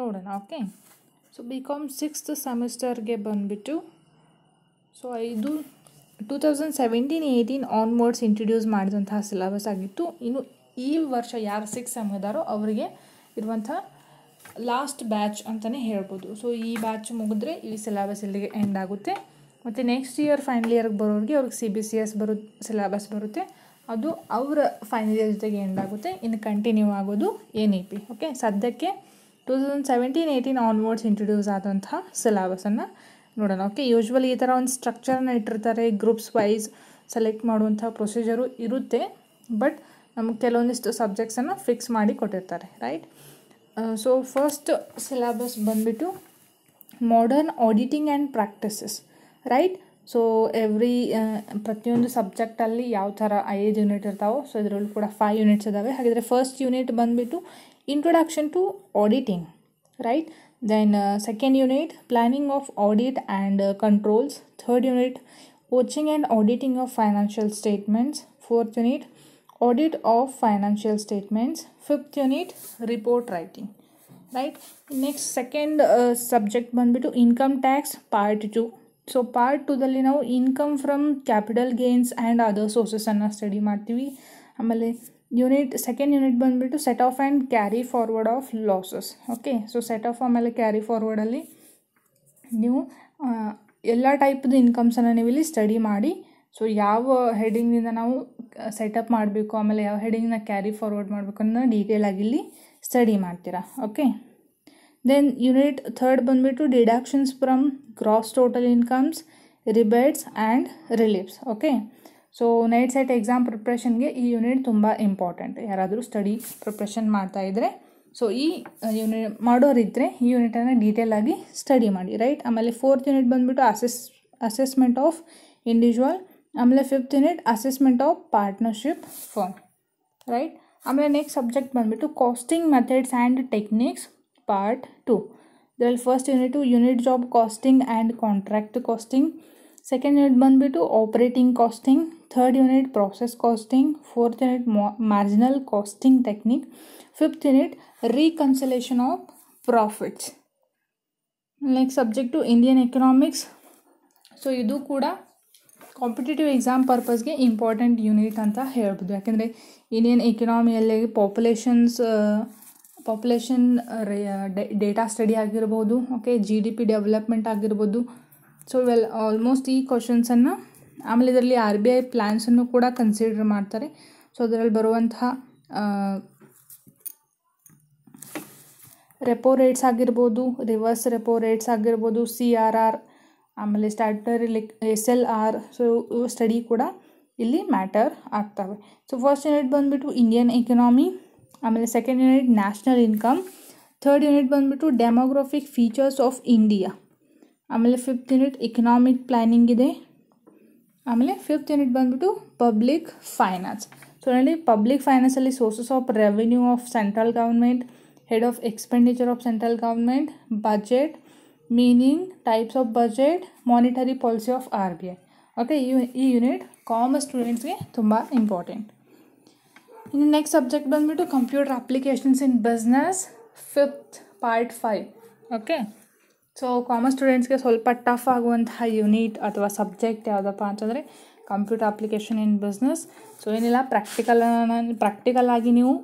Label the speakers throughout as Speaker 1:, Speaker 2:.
Speaker 1: ನೋಡೋಣ. Okay, so B com 6th ಸೆಮಿಸ್ಟರ್ಗೆ ಬಂದುಬಿಟ್ಟು so ಇದು 2017-18 ಆನ್ವರ್ಡ್ಸ್ ಇಂಟ್ರಡ್ಯೂಸ್ ಮಾಡಿದಂತಹ ಸಿಲೆಬಸ್ ಆಗಿತ್ತು. ಇನ್ನು ಈ ವರ್ಷ ಯಾರು 6th ಸೆಮ್ ಇದ್ದಾರೋ ಅವರಿಗೆ ಇರುವಂಥ ಲಾಸ್ಟ್ ಬ್ಯಾಚ್ ಅಂತಲೇ ಹೇಳ್ಬೋದು. ಸೊ ಈ ಬ್ಯಾಚ್ ಮುಗಿದ್ರೆ ಈ ಸಿಲೆಬಸ್ ಇಲ್ಲಿಗೆ ಎಂಡ್ ಆಗುತ್ತೆ. ಮತ್ತು ನೆಕ್ಸ್ಟ್ ಇಯರ್ ಫೈನಲ್ ಇಯರ್ಗೆ ಬರೋರಿಗೆ ಅವ್ರಿಗೆ CBCS ಸಿಲೆಬಸ್ ಬರುತ್ತೆ. ಅದು ಅವರ ಫೈನಲ್ ಇಯರ್ ಜೊತೆಗೆ ಎಂಡ್ ಆಗುತ್ತೆ. ಇನ್ನು ಕಂಟಿನ್ಯೂ ಆಗೋದು NEP. ಓಕೆ, ಸದ್ಯಕ್ಕೆ 2017-18 ಆನ್ವರ್ಡ್ಸ್ ಇಂಟ್ರಡ್ಯೂಸ್ ಆದಂತಹ ಸಿಲೆಬಸನ್ನು ನೋಡೋಣ. ಓಕೆ, ಯೂಶ್ವಲಿ ಈ ಥರ ಒಂದು ಸ್ಟ್ರಕ್ಚರ್ನ ಇಟ್ಟಿರ್ತಾರೆ, ಗ್ರೂಪ್ಸ್ ವೈಸ್ ಸೆಲೆಕ್ಟ್ ಮಾಡುವಂಥ ಪ್ರೊಸೀಜರು ಇರುತ್ತೆ. ಬಟ್ ನಮಗೆ ಕೆಲವೊಂದಿಷ್ಟು ಸಬ್ಜೆಕ್ಟ್ಸನ್ನು ಫಿಕ್ಸ್ ಮಾಡಿ ಕೊಟ್ಟಿರ್ತಾರೆ, ರೈಟ್. ಸೊ ಫಸ್ಟ್ ಸಿಲೆಬಸ್ ಬಂದುಬಿಟ್ಟು modern auditing and practices, right. So ಪ್ರತಿಯೊಂದು ಸಬ್ಜೆಕ್ಟಲ್ಲಿ ಯಾವ ಥರ 5 ಯೂನಿಟ್ ಇರ್ತಾವೋ, ಸೊ ಇದರಲ್ಲೂ ಕೂಡ 5 ಯೂನಿಟ್ಸ್ ಇದ್ದಾವೆ. ಹಾಗಿದ್ರೆ ಫಸ್ಟ್ ಯೂನಿಟ್ ಬಂದುಬಿಟ್ಟು introduction to auditing, right. Then second unit planning of audit and controls. Third unit vouching and auditing of financial statements. Fourth unit audit of financial statements. Fifth unit report writing, right. Next second subject ಬಂದ್ಬಿಟ್ಟು income tax part 2. So part 2ದಲ್ಲಿ ನಾವು income from capital gains and other ಸೋರ್ಸಸನ್ನು study ಮಾಡ್ತೀವಿ. ಆಮೇಲೆ second unit ಬಂದುಬಿಟ್ಟು set off and carry forward of losses. Okay, so set off ಆಮೇಲೆ carry ಫಾರ್ವರ್ಡಲ್ಲಿ ನೀವು ಎಲ್ಲ ಟೈಪ್ದು ಇನ್ಕಮ್ಸನ್ನು ನೀವು ಇಲ್ಲಿ ಸ್ಟಡಿ ಮಾಡಿ, ಸೊ ಯಾವ ಹೆಡಿಂಗಿಂದ ನಾವು ಸೆಟಪ್ ಮಾಡಬೇಕು, ಆಮೇಲೆ ಯಾವ ಹೆಡಿಂಗ್ನ ಕ್ಯಾರಿ ಫಾರ್ವರ್ಡ್ ಮಾಡಬೇಕು ಅನ್ನೋದನ್ನ ಡೀಟೇಲ್ ಆಗಿ ಇಲ್ಲಿ ಸ್ಟಡಿ ಮಾಡ್ತೀರಾ. ಓಕೆ, ದೆನ್ ಯೂನಿಟ್ ಥರ್ಡ್ ಬಂದುಬಿಟ್ಟು deductions from gross total incomes, rebates and reliefs. Okay, so NET SET exam ಪ್ರಿಪ್ರೇಷನ್ಗೆ ಈ ಯೂನಿಟ್ ತುಂಬ ಇಂಪಾರ್ಟೆಂಟ್. ಯಾರಾದರೂ ಸ್ಟಡಿ ಪ್ರಿಪ್ರೇಷನ್ ಮಾಡ್ತಾಯಿದ್ರೆ ಸೊ ಈ ಯೂನಿಟ್ ಮಾಡೋರಿದ್ದರೆ ಈ ಯೂನಿಟನ್ನು ಡೀಟೇಲ್ ಆಗಿ ಸ್ಟಡಿ ಮಾಡಿ, ರೈಟ್. ಆಮೇಲೆ ಫೋರ್ತ್ ಯೂನಿಟ್ ಬಂದುಬಿಟ್ಟು ಅಸೆಸ್ಮೆಂಟ್ ಆಫ್ ಇಂಡಿವಿಜುವಲ್. ಆಮೇಲೆ fifth unit assessment of partnership firm, right. ಆಮೇಲೆ ನೆಕ್ಸ್ಟ್ ಸಬ್ಜೆಕ್ಟ್ ಬಂದುಬಿಟ್ಟು costing methods and techniques part 2. ಇದರಲ್ಲಿ first unit job costing and contract costing. Second unit ಬಂದುಬಿಟ್ಟು operating costing. Third unit process costing. Fourth unit marginal costing technique. Fifth unit reconciliation of profits. Next subject Indian economics. So ಇದು ಕೂಡ competitive exam ಪರ್ಪಸ್ಗೆ important unit ಅಂತ ಹೇಳ್ಬೋದು. ಯಾಕೆಂದರೆ Indian ಎಕನಾಮಿಯಲ್ಲಿ population data study ಆಗಿರ್ಬೋದು, okay, GDP development ಆಗಿರ್ಬೋದು. So ಇವೆಲ್ಲ ಆಲ್ಮೋಸ್ಟ್ ಈ ಕ್ವಶನ್ಸನ್ನು, ಆಮೇಲೆ ಇದರಲ್ಲಿ RBI ಪ್ಲ್ಯಾನ್ಸನ್ನು ಕೂಡ ಕನ್ಸಿಡರ್ ಮಾಡ್ತಾರೆ. ಸೊ ಅದರಲ್ಲಿ ಬರುವಂತಹ ರೆಪೋ ರೇಟ್ಸ್ ಆಗಿರ್ಬೋದು, ರಿವರ್ಸ್ ರೆಪೋ ರೇಟ್ಸ್ ಆಗಿರ್ಬೋದು, CRR, ಆಮೇಲೆ ಸ್ಟ್ಯಾಟ್ಯುಟರಿ SLR. ಸೊ ಇವು ಸ್ಟಡಿ ಕೂಡ ಇಲ್ಲಿ ಮ್ಯಾಟರ್ ಆಗ್ತವೆ. ಸೊ ಫಸ್ಟ್ ಯೂನಿಟ್ ಬಂದುಬಿಟ್ಟು ಇಂಡಿಯನ್ ಎಕನಾಮಿ. ಆಮೇಲೆ second unit national income. Third unit ಬಂದುಬಿಟ್ಟು ಡೆಮೋಗ್ರಫಿಕ್ ಫೀಚರ್ಸ್ ಆಫ್ ಇಂಡಿಯಾ. ಆಮೇಲೆ ಫಿಫ್ತ್ ಯೂನಿಟ್ ಇಕನಾಮಿಕ್ ಪ್ಲ್ಯಾನಿಂಗ್ ಇದೆ. ಆಮೇಲೆ ಫಿಫ್ತ್ ಯೂನಿಟ್ ಬಂದುಬಿಟ್ಟು ಪಬ್ಲಿಕ್ ಫೈನಾನ್ಸ್. ಸೊ ನೋಡಿ, ಪಬ್ಲಿಕ್ ಫೈನಾನ್ಸಲ್ಲಿ sources of revenue of central government, head of expenditure of central government, budget, meaning, types of budget, monetary policy of RBI. Okay, ಈ unit commerce ಸ್ಟೂಡೆಂಟ್ಸ್ಗೆ ತುಂಬ important. ಇನ್ನು next subject ಬಂದುಬಿಟ್ಟು computer applications in business, fifth part 5. Okay, so commerce ಸ್ಟೂಡೆಂಟ್ಸ್ಗೆ ಸ್ವಲ್ಪ tough ಆಗುವಂತಹ unit ಅಥವಾ subject ಯಾವುದಪ್ಪ ಅಂತಂದರೆ computer application in business. So ಏನಿಲ್ಲ, ಪ್ರಾಕ್ಟಿಕಲ್ ಆಗಿ ನೀವು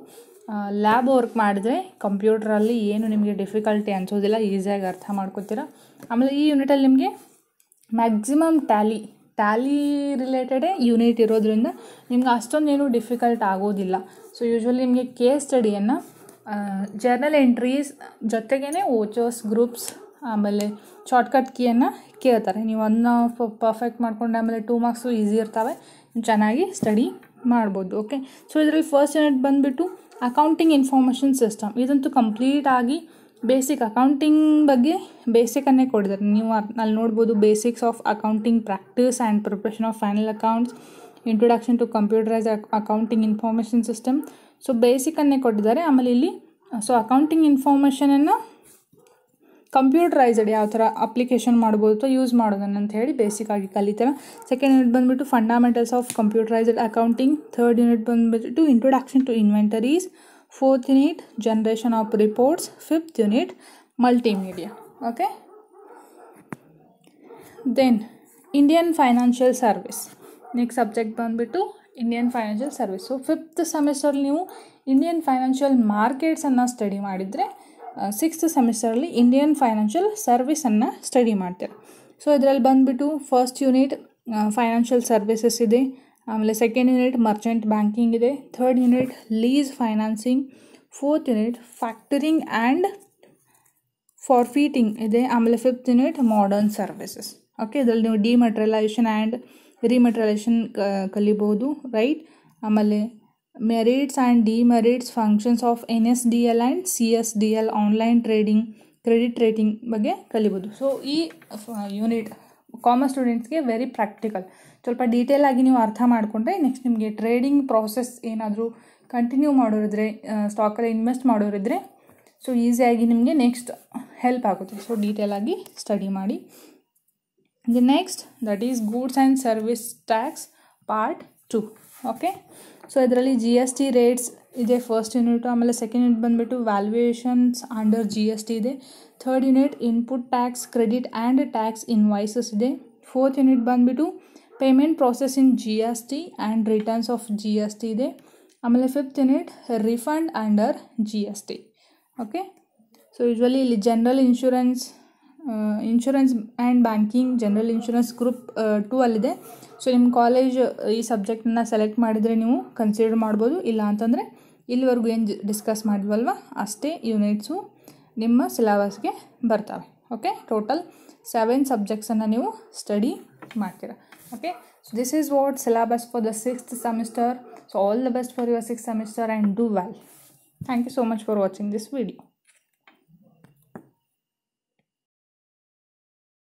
Speaker 1: ಲ್ಯಾಬ್ ವರ್ಕ್ ಮಾಡಿದ್ರೆ ಕಂಪ್ಯೂಟ್ರಲ್ಲಿ ಏನು ನಿಮಗೆ ಡಿಫಿಕಲ್ಟಿ ಅನಿಸೋದಿಲ್ಲ, ಈಸಿಯಾಗಿ ಅರ್ಥ ಮಾಡ್ಕೊತೀರ. ಆಮೇಲೆ ಈ ಯೂನಿಟಲ್ಲಿ ನಿಮಗೆ ಮ್ಯಾಕ್ಸಿಮಮ್ ಟ್ಯಾಲಿ ರಿಲೇಟೆಡೇ ಯೂನಿಟ್ ಇರೋದ್ರಿಂದ ನಿಮ್ಗೆ ಅಷ್ಟೊಂದೇನು ಡಿಫಿಕಲ್ಟ್ ಆಗೋದಿಲ್ಲ. ಸೊ ಯೂಶ್ವಲಿ ನಿಮಗೆ ಕೇಸ್ ಸ್ಟಡಿಯನ್ನು ಜರ್ನಲ್ ಎಂಟ್ರೀಸ್ ಜೊತೆಗೇ ವೋಚರ್ಸ್, ಗ್ರೂಪ್ಸ್, ಆಮೇಲೆ ಶಾರ್ಟ್ಕಟ್ ಕೀಯನ್ನು ಕೇಳ್ತಾರೆ. ನೀವು ಅದನ್ನ ಪರ್ಫೆಕ್ಟ್ ಮಾಡ್ಕೊಂಡು ಆಮೇಲೆ 2 ಮಾರ್ಕ್ಸು ಈಸಿ ಇರ್ತವೆ, ಚೆನ್ನಾಗಿ ಸ್ಟಡಿ ಮಾಡ್ಬೋದು. ಓಕೆ, ಸೊ ಇದರಲ್ಲಿ ಫಸ್ಟ್ ಯೂನಿಟ್ ಬಂದುಬಿಟ್ಟು ಅಕೌಂಟಿಂಗ್ ಇನ್ಫಾರ್ಮೇಷನ್ ಸಿಸ್ಟಮ್. ಇದಂತೂ ಕಂಪ್ಲೀಟ್ ಆಗಿ ಬೇಸಿಕ್ ಅಕೌಂಟಿಂಗ್ ಬಗ್ಗೆ ಬೇಸಿಕನ್ನೇ ಕೊಟ್ಟಿದ್ದಾರೆ. ನೀವು ಅಲ್ಲಿ ನೋಡ್ಬೋದು, basics of accounting practice and preparation of final accounts, introduction to computerise accounting information system. So ಬೇಸಿಕನ್ನೇ ಕೊಟ್ಟಿದ್ದಾರೆ. ಆಮೇಲೆ ಇಲ್ಲಿ ಸೊ ಅಕೌಂಟಿಂಗ್ ಇನ್ಫಾರ್ಮೇಷನನ್ನು ಕಂಪ್ಯೂಟರೈಸ್ಡ್ ಯಾವ ಥರ ಅಪ್ಲಿಕೇಶನ್ ಮಾಡ್ಬೋದು ಅಥವಾ ಯೂಸ್ ಮಾಡೋದನ್ನು ಅಂತ ಹೇಳಿ ಬೇಸಿಕ್ಕಾಗಿ ಕಲಿತಾರೆ. ಸೆಕೆಂಡ್ ಯೂನಿಟ್ ಬಂದುಬಿಟ್ಟು fundamentals of computerised accounting. Third unit ಬಂದುಬಿಟ್ಟು introduction to inventories. 4th unit generation of reports, 5th unit multimedia. Okay, then Indian financial service, next subject ಬಂದ್ಬಿಟ್ಟು Indian financial service. So 5th ಸೆಮಿಸ್ಟರ್ಲಿ ನೀವು Indian financial ಮಾರ್ಕೆಟ್ಸನ್ನು ಸ್ಟಡಿ ಮಾಡಿದರೆ 6th ಸೆಮಿಸ್ಟರಲ್ಲಿ Indian financial ಸರ್ವಿಸನ್ನು study ಮಾಡ್ತೀರ. ಸೊ ಇದರಲ್ಲಿ ಬಂದುಬಿಟ್ಟು ಫಸ್ಟ್ ಯೂನಿಟ್ ಫೈನಾನ್ಷಿಯಲ್ ಸರ್ವಿಸಸ್ ಇದೆ, ಆಮೇಲೆ ಸೆಕೆಂಡ್ ಯೂನಿಟ್ ಮರ್ಚೆಂಟ್ ಬ್ಯಾಂಕಿಂಗ್ ಇದೆ, third unit lease financing, fourth unit factoring and forfaiting ಇದೆ, ಆಮೇಲೆ 5th unit modern services. Okay, ಇದರಲ್ಲಿ ನೀವು ಡಿಮೆಟೀರಿಯಲೈಸೇಷನ್ ಆ್ಯಂಡ್ ರಿಮೆಟೀರಿಯಲೈಸೇಷನ್ ಕಲಿಬೋದು, ರೈಟ್. ಆಮೇಲೆ merits and demerits functions of NSDL and CSDL online trading, credit rating ಬಗ್ಗೆ ಕಲಿಬೋದು. So ಈ ಯೂನಿಟ್ ಕಾಮರ್ಸ್ ಸ್ಟೂಡೆಂಟ್ಸ್ಗೆ ವೆರಿ ಪ್ರಾಕ್ಟಿಕಲ್, ಸ್ವಲ್ಪ ಡೀಟೇಲಾಗಿ ನೀವು ಅರ್ಥ ಮಾಡಿಕೊಂಡ್ರೆ ನೆಕ್ಸ್ಟ್ ನಿಮಗೆ ಟ್ರೇಡಿಂಗ್ ಪ್ರಾಸೆಸ್ ಏನಾದರೂ ಕಂಟಿನ್ಯೂ ಮಾಡೋರಿದ್ರೆ, ಸ್ಟಾಕಲ್ಲಿ ಇನ್ವೆಸ್ಟ್ ಮಾಡೋರಿದ್ರೆ ಸೊ ಈಸಿಯಾಗಿ ನಿಮಗೆ ನೆಕ್ಸ್ಟ್ ಹೆಲ್ಪ್ ಆಗುತ್ತೆ. ಸೊ ಡೀಟೇಲಾಗಿ ಸ್ಟಡಿ ಮಾಡಿ. The next, that is goods and service tax part 2. Okay, so ಇದರಲ್ಲಿ GST ರೇಟ್ಸ್ ಇದೆ ಫಸ್ಟ್ ಯೂನಿಟ್, ಆಮೇಲೆ ಸೆಕೆಂಡ್ ಯೂನಿಟ್ ಬಂದುಬಿಟ್ಟು ವ್ಯಾಲ್ಯೂಯೇಷನ್ಸ್ ಅಂಡರ್ GST ಇದೆ, third unit input tax, credit and tax invoices ಇದೆ, fourth unit ಬಂದುಬಿಟ್ಟು payment process in GST and returns of GST ಇದೆ, ಆಮೇಲೆ 5th unit refund under GST. Okay, so usually ಇಲ್ಲಿ general insurance and banking, general insurance group 2 ಅಲ್ಲಿದೆ. So ನಿಮ್ಮ college ಈ ಸಬ್ಜೆಕ್ಟನ್ನ select ಮಾಡಿದರೆ ನೀವು ಕನ್ಸಿಡರ್ ಮಾಡ್ಬೋದು, ಇಲ್ಲ ಅಂತಂದರೆ ಇಲ್ಲಿವರೆಗೂ ಏನು ಡಿಸ್ಕಸ್ ಮಾಡಿದ್ವಲ್ವ ಅಷ್ಟೇ ಯೂನಿಟ್ಸು ನಿಮ್ಮ ಸಿಲೆಬಸ್ಗೆ ಬರ್ತವೆ. ಓಕೆ, ಟೋಟಲ್ 7 ಸಬ್ಜೆಕ್ಟ್ಸನ್ನು ನೀವು ಸ್ಟಡಿ ಮಾಡ್ತೀರಾ. Okay, so this is what syllabus for the 6th semester. So all the best for your 6th semester and do well. Thank you so much for watching this video.